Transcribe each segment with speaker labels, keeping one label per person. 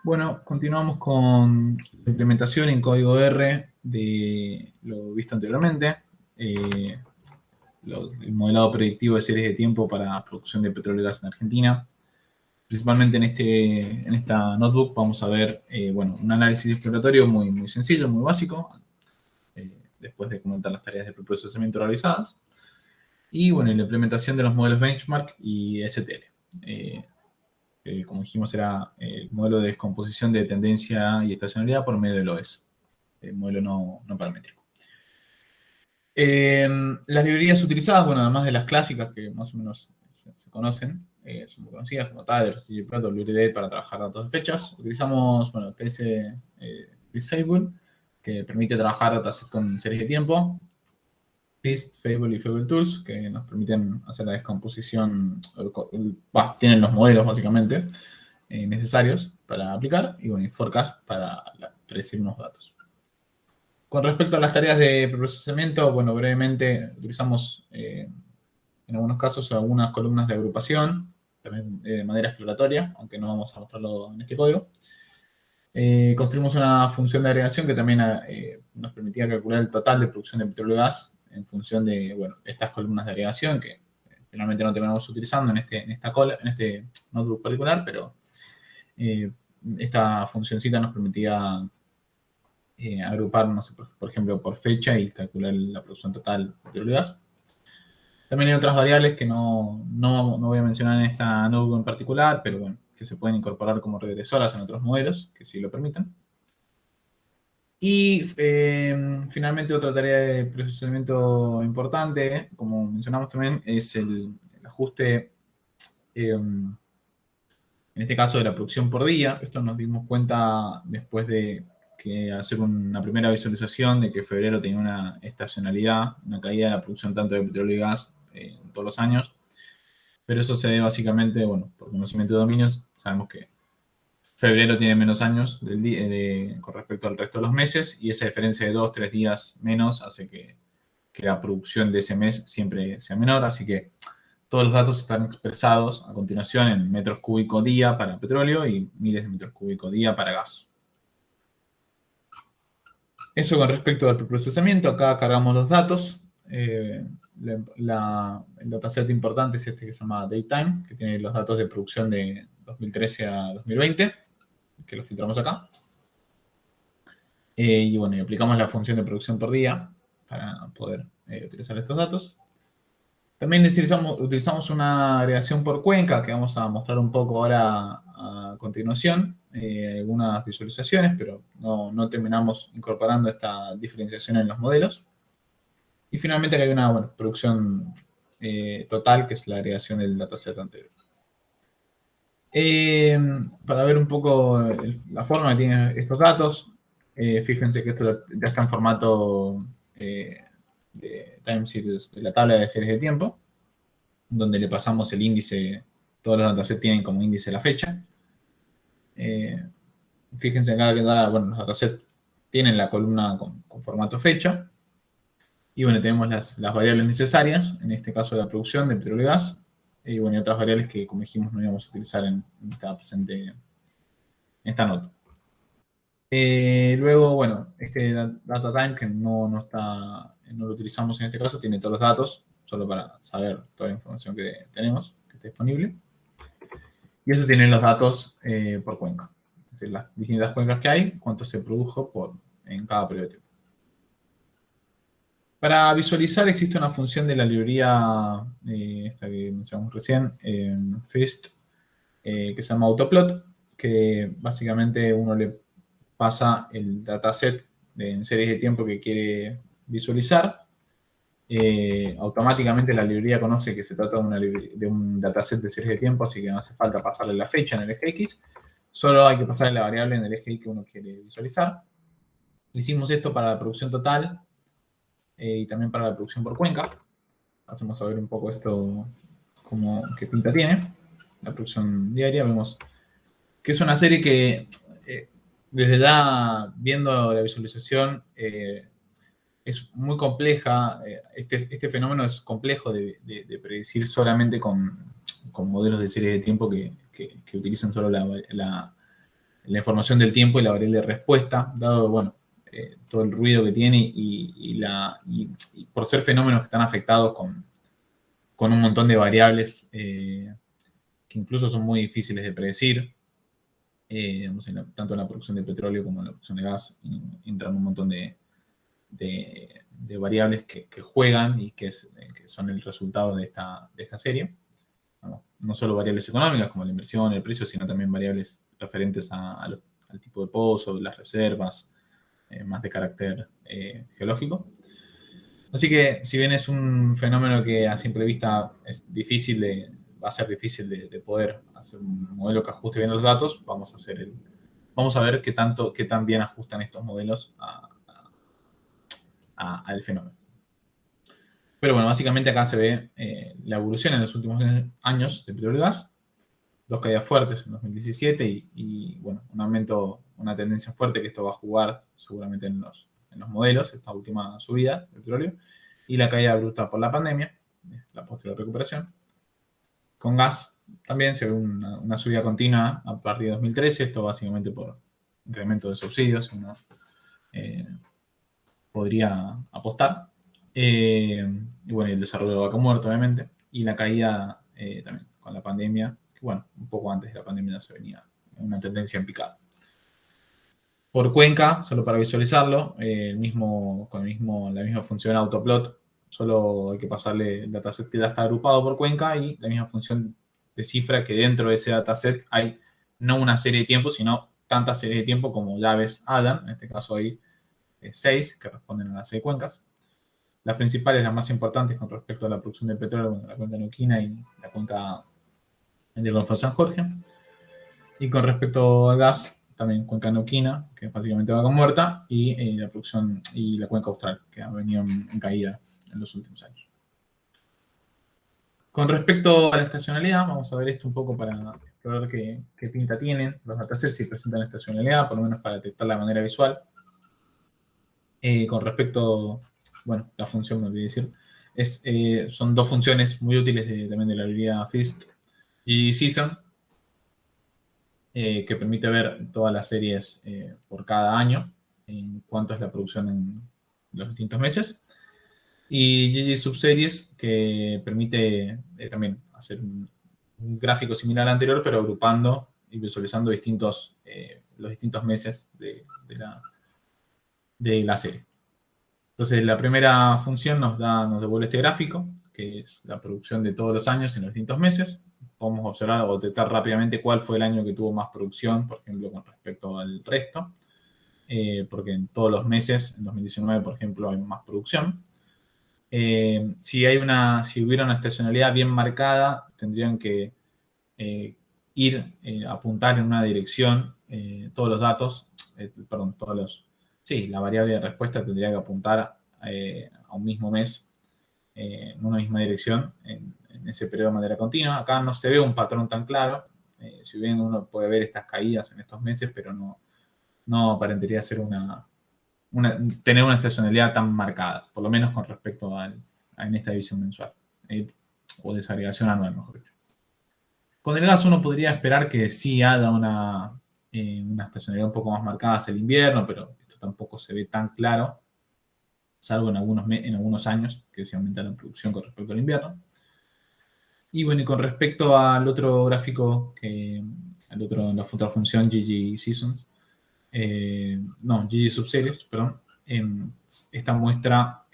Speaker 1: Bueno, continuamos con la implementación en código R de lo visto anteriormente. eh, el modelado predictivo de series de tiempo para producción de petróleo y gas en Argentina. Principalmente en esta notebook vamos a ver un análisis exploratorio muy sencillo, muy básico, después de comentar las tareas de preprocesamiento realizadas. Y bueno, la implementación de los modelos benchmark y STL. Como dijimos, era el modelo de descomposición de tendencia y estacionalidad por medio del OS, el modelo no paramétrico. Las librerías utilizadas, bueno, además de las clásicas que más o menos se conocen, son muy conocidas como Tyler, ggplot, write para trabajar datos de fechas. Utilizamos, bueno, TS Disable, que permite trabajar dataset con series de tiempo. Fist, Fable y Fable Tools, que nos permiten hacer la descomposición, tienen los modelos básicamente necesarios para aplicar, y bueno, y Forecast para predecir unos datos. Con respecto a las tareas de procesamiento, bueno, brevemente utilizamos en algunos casos algunas columnas de agrupación, también de manera exploratoria, aunque no vamos a mostrarlo en este código. Construimos una función de agregación que también nos permitía calcular el total de producción de petróleo y gas en función de estas columnas de agregación que finalmente no terminamos utilizando en este notebook particular, pero esta funcioncita nos permitía agrupar, no sé, por ejemplo, por fecha y calcular la producción total de petróleo y gas. También hay otras variables que no voy a mencionar en esta notebook en particular, pero bueno, que se pueden incorporar como regresoras en otros modelos, que sí lo permiten. Y finalmente otra tarea de procesamiento importante, como mencionamos también, es el ajuste, en este caso de la producción por día. Esto nos dimos cuenta después de que hacer una primera visualización de que febrero tenía una estacionalidad, una caída de la producción tanto de petróleo y gas en todos los años. Pero eso se debe básicamente, bueno, por conocimiento de dominios, sabemos que febrero tiene menos años con respecto al resto de los meses, y esa diferencia de 2-3 días menos hace que la producción de ese mes siempre sea menor. Así que todos los datos están expresados a continuación en metros cúbicos día para petróleo y miles de metros cúbicos día para gas. Eso con respecto al preprocesamiento. Acá cargamos los datos. El dataset importante es este que se llama Daytime, que tiene los datos de producción de 2013 a 2020, que los filtramos acá. Y bueno, y aplicamos la función de producción por día para poder utilizar estos datos. También utilizamos una agregación por cuenca, que vamos a mostrar un poco ahora a continuación, algunas visualizaciones, pero no terminamos incorporando esta diferenciación en los modelos. Y finalmente hay una producción total, que es la agregación del dataset anterior. Para ver un poco la forma que tienen estos datos, fíjense que esto ya está en formato de time series, de la tabla de series de tiempo, donde le pasamos el índice. Todos los datasets tienen como índice la fecha. Fíjense acá que los datasets tienen la columna con formato fecha. Y bueno, tenemos las variables necesarias, en este caso la producción de petróleo y gas, y bueno, y otras variables que, como dijimos, no íbamos a utilizar en esta presente en esta nota. Luego, bueno, este data time, que no lo utilizamos en este caso, tiene todos los datos, solo para saber toda la información que tenemos, que esté disponible. Y eso tiene los datos por cuenca. Es decir, las distintas cuencas que hay, cuánto se produjo en cada periodo de tiempo. Para visualizar existe una función de la librería, esta que mencionamos recién, Fist, que se llama Autoplot, que básicamente uno le pasa el dataset en series de tiempo que quiere visualizar. Automáticamente la librería conoce que se trata de un dataset de series de tiempo, así que no hace falta pasarle la fecha en el eje X, solo hay que pasarle la variable en el eje Y que uno quiere visualizar. Hicimos esto para la producción total y también para la producción por cuenca. Hacemos a ver un poco esto, qué pinta tiene. La producción diaria, vemos que es una serie que desde ya viendo la visualización es muy compleja. Este fenómeno es complejo de predecir solamente con modelos de series de tiempo que utilizan solo la información del tiempo y la variable de respuesta, dado, bueno, todo el ruido que tiene y por ser fenómenos que están afectados con un montón de variables que incluso son muy difíciles de predecir. Digamos, tanto en la producción de petróleo como en la producción de gas entran un montón de variables que juegan y que son el resultado de esta serie. No solo variables económicas como la inversión, el precio, sino también variables referentes al tipo de pozo, las reservas, más de carácter geológico. Así que, si bien es un fenómeno que a simple vista va a ser difícil de poder hacer un modelo que ajuste bien los datos, vamos a ver qué tan bien ajustan estos modelos al fenómeno. Pero bueno, básicamente acá se ve la evolución en los últimos años de petróleo y gas, dos caídas fuertes en 2017 y bueno, una tendencia fuerte que esto va a jugar seguramente en los modelos, esta última subida de petróleo, y la caída bruta por la pandemia, la posterior recuperación. Con gas también se ve una subida continua a partir de 2013, esto básicamente por incremento de subsidios, uno podría apostar. Y bueno, el desarrollo de vaca muerta, obviamente, y la caída también con la pandemia, que bueno, un poco antes de la pandemia ya se venía una tendencia en picada. Por cuenca, solo para visualizarlo, con la misma función autoplot, solo hay que pasarle el dataset que ya está agrupado por cuenca y la misma función de cifra que dentro de ese dataset hay no una serie de tiempo, sino tantas series de tiempo como llaves Adam, en este caso hay 6 que responden a las 6 cuencas. Las principales, las más importantes con respecto a la producción de petróleo, bueno, la cuenca neuquina y la cuenca del Golfo de San Jorge. Y con respecto al gas, también cuenca neuquina, que es básicamente vaca muerta, y la producción y la cuenca austral, que ha venido en caída en los últimos años. Con respecto a la estacionalidad, vamos a ver esto un poco para explorar qué pinta tienen los datasets si presentan estacionalidad, por lo menos para detectarla de manera visual. Con respecto, bueno, la función, me olvidé decir, son dos funciones muy útiles también de la librería FIST y Season, que permite ver todas las series por cada año, en cuánto es la producción en los distintos meses. Y GG Subseries, que permite también hacer un gráfico similar al anterior, pero agrupando y visualizando los distintos meses de la serie. Entonces, la primera función nos devuelve este gráfico, que es la producción de todos los años en los distintos meses. Podemos observar o detectar rápidamente cuál fue el año que tuvo más producción, por ejemplo, con respecto al resto, porque en todos los meses, en 2019, por ejemplo, hay más producción. Si hubiera una estacionalidad bien marcada, tendrían que apuntar en una dirección todos los datos, la variable de respuesta tendría que apuntar a un mismo mes en una misma dirección en ese periodo de manera continua. Acá no se ve un patrón tan claro, si bien uno puede ver estas caídas en estos meses, pero no aparentaría ser tener una estacionalidad tan marcada, por lo menos con respecto en esta división mensual, o desagregación anual, mejor dicho. Con el gas uno podría esperar que sí haya una estacionalidad un poco más marcada hacia el invierno, pero esto tampoco se ve tan claro, salvo en algunos años que se aumenta la producción con respecto al invierno. Y bueno, y con respecto al otro gráfico, la otra función GG Seasons, GG Subseries, perdón, esta muestra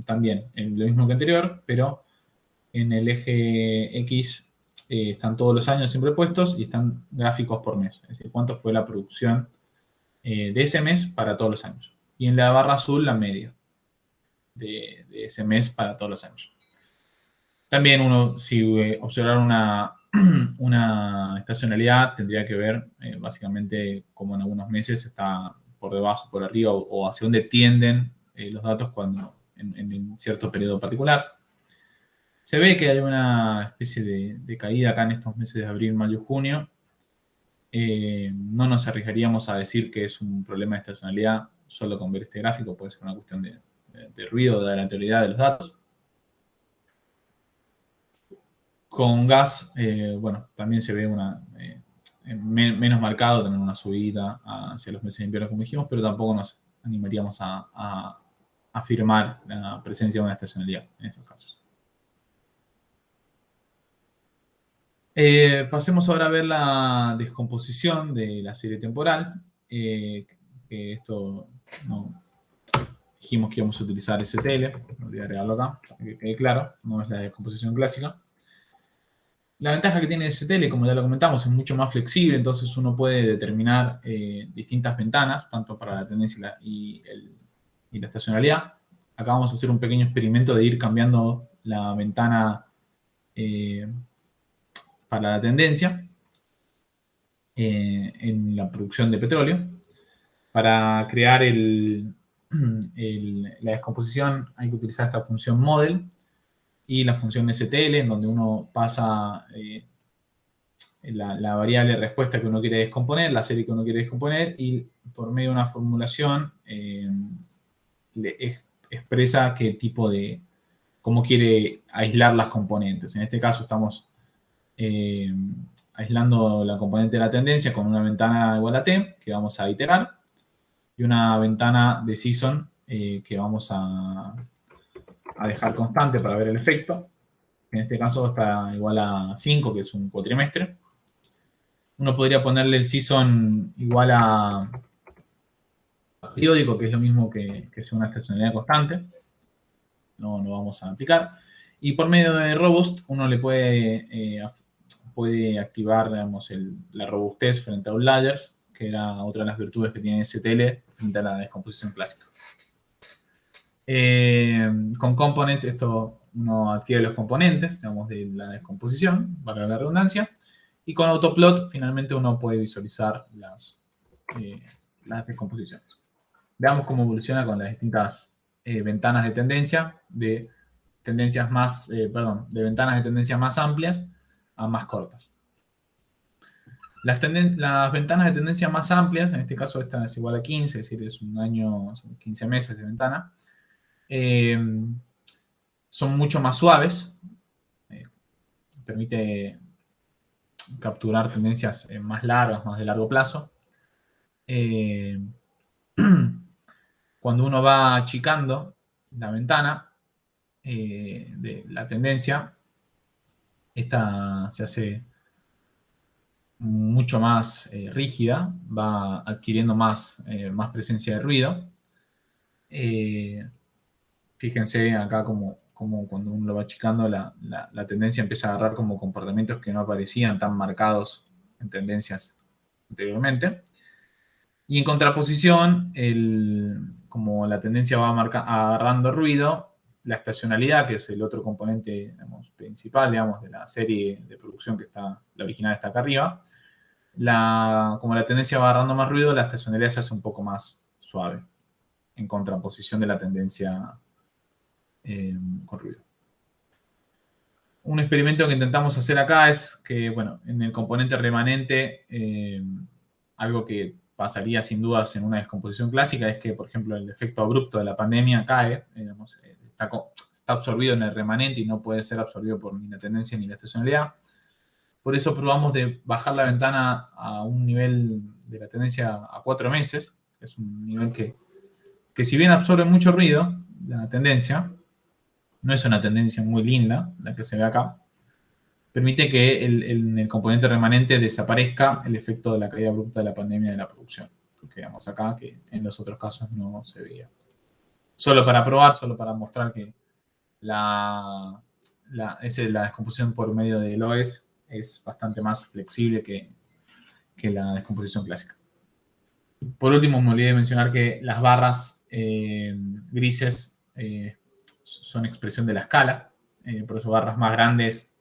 Speaker 1: también lo mismo que anterior, pero en el eje X están todos los años siempre puestos y están gráficos por mes, es decir, cuánto fue la producción de ese mes para todos los años. Y en la barra azul la media de ese mes para todos los años. También uno, si observara una estacionalidad, tendría que ver básicamente como en algunos meses está por debajo, por arriba o hacia dónde tienden los datos en cierto periodo particular. Se ve que hay una especie de caída acá en estos meses de abril, mayo, junio. No nos arriesgaríamos a decir que es un problema de estacionalidad solo con ver este gráfico, puede ser una cuestión de ruido, de aleatoriedad de los datos. Con gas, bueno, también se ve menos marcado, tener una subida hacia los meses de invierno, como dijimos, pero tampoco nos animaríamos a afirmar la presencia de una estacionalidad en estos casos. Pasemos ahora a ver la descomposición de la serie temporal. Que esto no, dijimos que íbamos a utilizar STL, voy a agregarlo acá, para que quede claro, no es la descomposición clásica. La ventaja que tiene STL, como ya lo comentamos, es mucho más flexible, entonces uno puede determinar distintas ventanas, tanto para la tendencia y la estacionalidad. Acá vamos a hacer un pequeño experimento de ir cambiando la ventana para la tendencia en la producción de petróleo. Para crear la descomposición hay que utilizar esta función model y la función STL, en donde uno pasa la variable respuesta que uno quiere descomponer, la serie que uno quiere descomponer, y por medio de una formulación expresa qué tipo de, cómo quiere aislar las componentes. En este caso estamos aislando la componente de la tendencia con una ventana igual a t, que vamos a iterar, y una ventana de season que vamos a dejar constante para ver el efecto. En este caso está igual a 5, que es un cuatrimestre. Uno podría ponerle el season igual a periódico, que es lo mismo que sea una estacionalidad constante. No vamos a aplicar. Y por medio de Robust, uno le puede activar, digamos, la robustez frente a outliers, que era otra de las virtudes que tiene STL frente a la descomposición clásica. Con components, esto uno adquiere los componentes, digamos, de la descomposición, para la redundancia. Y con autoplot, finalmente, uno puede visualizar las descomposiciones. Veamos cómo evoluciona con las distintas ventanas de tendencia, de ventanas de tendencia más amplias a más cortas. Las ventanas de tendencia más amplias, en este caso esta es igual a 15, es decir, es un año, son 15 meses de ventana, son mucho más suaves, permite capturar tendencias más largas, más de largo plazo. Cuando uno va achicando la ventana de la tendencia, esta se hace mucho más rígida, va adquiriendo más presencia de ruido. Fíjense acá como cuando uno lo va achicando, la tendencia empieza a agarrar como comportamientos que no aparecían tan marcados en tendencias anteriormente. Y en contraposición, como la tendencia va agarrando ruido, la estacionalidad, que es el otro componente, digamos, principal, digamos, de la serie de producción que está, la original está acá arriba, como la tendencia va agarrando más ruido, la estacionalidad se hace un poco más suave, en contraposición de la tendencia con ruido. Un experimento que intentamos hacer acá es que, bueno, en el componente remanente, algo que pasaría sin dudas en una descomposición clásica es que, por ejemplo, el efecto abrupto de la pandemia cae, digamos, está absorbido en el remanente y no puede ser absorbido por ni la tendencia ni la estacionalidad. Por eso probamos de bajar la ventana a un nivel de la tendencia a 4 meses. Es un nivel que si bien absorbe mucho ruido, la tendencia, no es una tendencia muy linda la que se ve acá, permite que en el componente remanente desaparezca el efecto de la caída abrupta de la pandemia de la producción. Que vemos acá, que en los otros casos no se veía. Solo para probar, solo para mostrar que la descomposición por medio del OS es bastante más flexible que la descomposición clásica. Por último, me olvidé de mencionar que las barras grises son expresión de la escala, por eso barras más grandes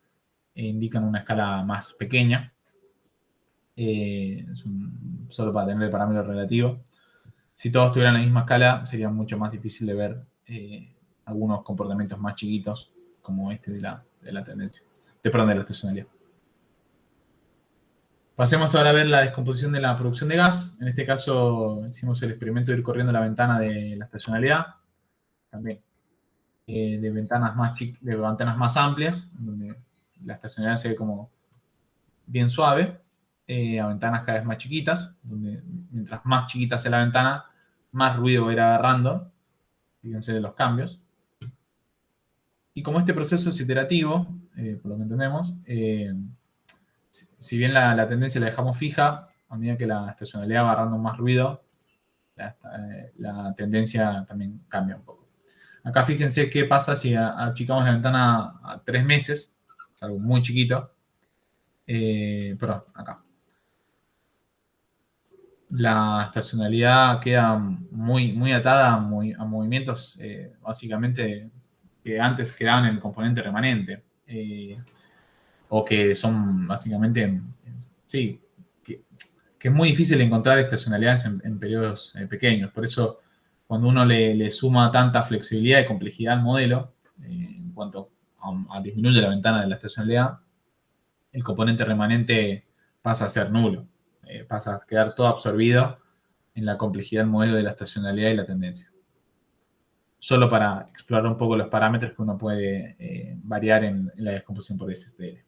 Speaker 1: indican una escala más pequeña, solo para tener el parámetro relativo. Si todos tuvieran la misma escala, sería mucho más difícil de ver algunos comportamientos más chiquitos, como este de la tendencia, de la estacionalidad. Pasemos ahora a ver la descomposición de la producción de gas. En este caso hicimos el experimento de ir corriendo la ventana de la estacionalidad, también de ventanas más amplias, donde la estacionalidad se ve como bien suave. a ventanas cada vez más chiquitas, donde mientras más chiquita sea la ventana, más ruido va a ir agarrando. Fíjense de los cambios. Y como este proceso es iterativo, por lo que entendemos, si bien la tendencia la dejamos fija, a medida que la estacionalidad va agarrando más ruido, la tendencia también cambia un poco. Acá fíjense qué pasa si achicamos la ventana a 3 meses, es algo muy chiquito. Perdón, acá. La estacionalidad queda muy atada a movimientos básicamente que antes quedaban en el componente remanente. O que son básicamente, sí, que es muy difícil encontrar estacionalidades en periodos pequeños. Por eso, cuando uno le suma tanta flexibilidad y complejidad al modelo, en cuanto a disminuir la ventana de la estacionalidad, el componente remanente pasa a ser nulo. Pasa a quedar todo absorbido en la complejidad del modelo de la estacionalidad y la tendencia. Solo para explorar un poco los parámetros que uno puede variar en la descomposición por SSTL.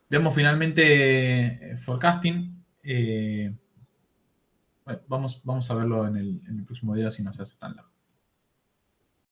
Speaker 1: Vemos finalmente forecasting. Bueno, vamos a verlo en el próximo video si no se hace tan largo.